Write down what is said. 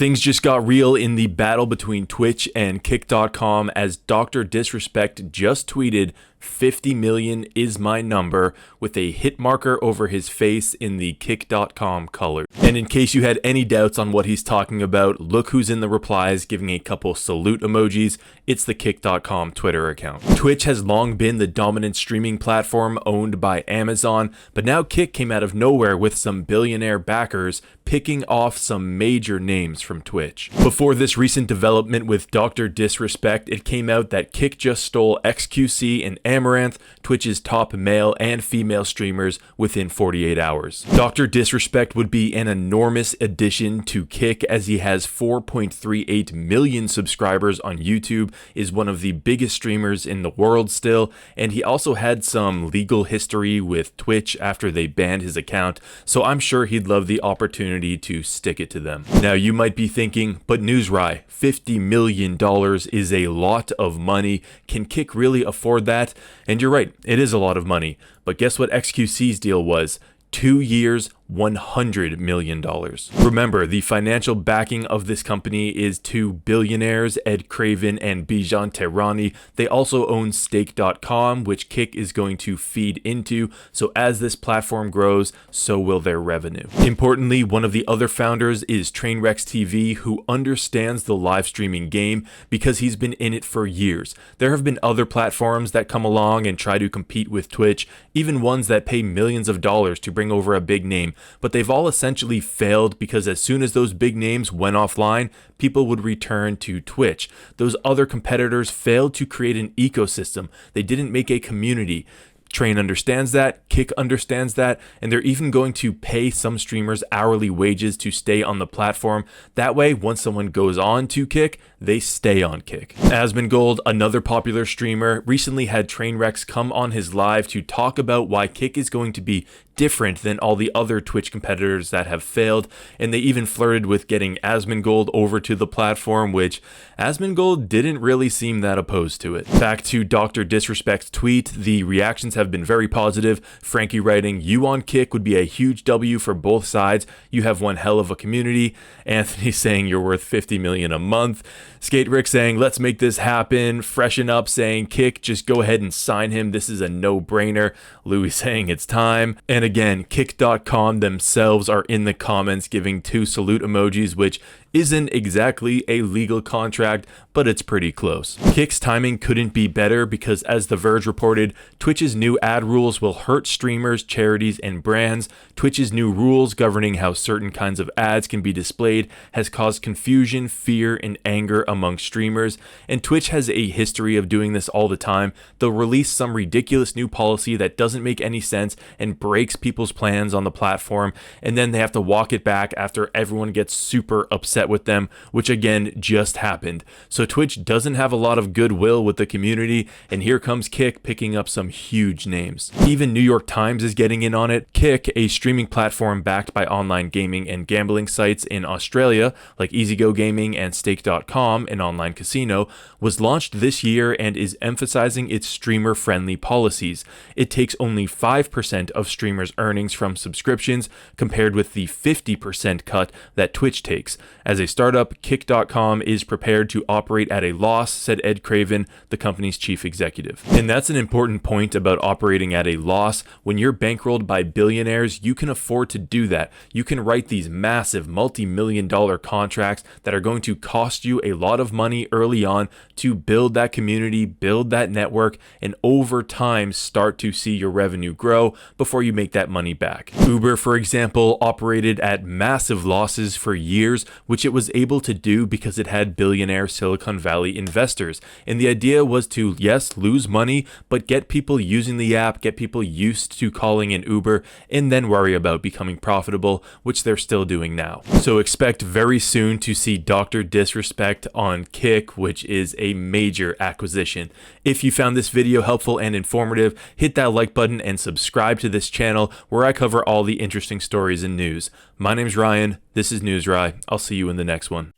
Things just got real in the battle between Twitch and Kick.com as Dr. Disrespect just tweeted, 50 million is my number, with a hit marker over his face in the Kick.com color. And in case you had any doubts on what he's talking about, look who's in the replies giving a couple salute emojis. It's the Kick.com Twitter account. Twitch has long been the dominant streaming platform owned by Amazon, but now Kick came out of nowhere with some billionaire backers picking off some major names from Twitch. Before this recent development with Dr. Disrespect, it came out that Kick just stole xQc and Amouranth, Twitch's top male and female streamers, within 48 hours. Dr. Disrespect would be an enormous addition to Kick as he has 4.38 million subscribers on YouTube, is one of the biggest streamers in the world still, and he also had some legal history with Twitch after they banned his account, so I'm sure he'd love the opportunity to stick it to them. Now you might be thinking, but Newsry, $50 million is a lot of money. Can Kick really afford that? And you're right, it is a lot of money. But guess what xQc's deal was? 2 years, $100 million. Remember, the financial backing of this company is two billionaires, Ed Craven and Bijan Tehrani. They also own Stake.com, which Kick is going to feed into, so as this platform grows, so will their revenue. Importantly, one of the other founders is Trainwrecks TV, who understands the live streaming game because he's been in it for years. There have been other platforms that come along and try to compete with Twitch, even ones that pay millions of dollars to bring over a big name, but they've all essentially failed because as soon as those big names went offline, people would return to Twitch. Those other competitors failed to create an ecosystem. They didn't make a community. Train understands that, Kick understands that, and they're even going to pay some streamers hourly wages to stay on the platform. That way, once someone goes on to Kick, they stay on Kick. Asmongold, another popular streamer, recently had Trainwrecks come on his live to talk about why Kick is going to be different than all the other Twitch competitors that have failed, and they even flirted with getting Asmongold over to the platform, which Asmongold didn't really seem that opposed to it. Back to Dr. Disrespect's tweet, the reactions have been very positive. Frankie writing, "You on Kick would be a huge W for both sides. You have one hell of a community." Anthony saying you're worth 50 million a month. Skate Rick saying, "Let's make this happen." Freshen Up saying, "Kick, just go ahead and sign him. This is a no-brainer." Louis saying it's time. And again, Kick.com themselves are in the comments giving two salute emojis, which isn't exactly a legal contract, but it's pretty close. Kick's timing couldn't be better because, as The Verge reported, Twitch's new ad rules will hurt streamers, charities, and brands. Twitch's new rules governing how certain kinds of ads can be displayed has caused confusion, fear, and anger among streamers, and Twitch has a history of doing this all the time. They'll release some ridiculous new policy that doesn't make any sense and breaks people's plans on the platform, and then they have to walk it back after everyone gets super upset with them, which again just happened. So Twitch doesn't have a lot of goodwill with the community, and here comes Kick picking up some huge names. Even New York Times is getting in on it. Kick, a streaming platform backed by online gaming and gambling sites in Australia like EasyGo Gaming and Stake.com, an online casino, was launched this year and is emphasizing its streamer-friendly policies. It takes only 5% of streamers' earnings from subscriptions, compared with the 50% cut that Twitch takes. As a startup, Kick.com is prepared to operate at a loss, said Ed Craven, the company's chief executive. And that's an important point about operating at a loss. When you're bankrolled by billionaires, you can afford to do that. You can write these massive multi-million-dollar contracts that are going to cost you a lot of money early on to build that community, build that network, and over time start to see your revenue grow before you make that money back. Uber, for example, operated at massive losses for years, which it was able to do because it had billionaire Silicon Valley investors. And the idea was to, yes, lose money, but get people using the app, get people used to calling in Uber, and then worry about becoming profitable, which they're still doing now. So expect very soon to see Dr. Disrespect on Kick, which is a major acquisition. If you found this video helpful and informative, hit that like button and subscribe to this channel where I cover all the interesting stories and news. My name's Ryan, this is Newsry. I'll see you in the next one.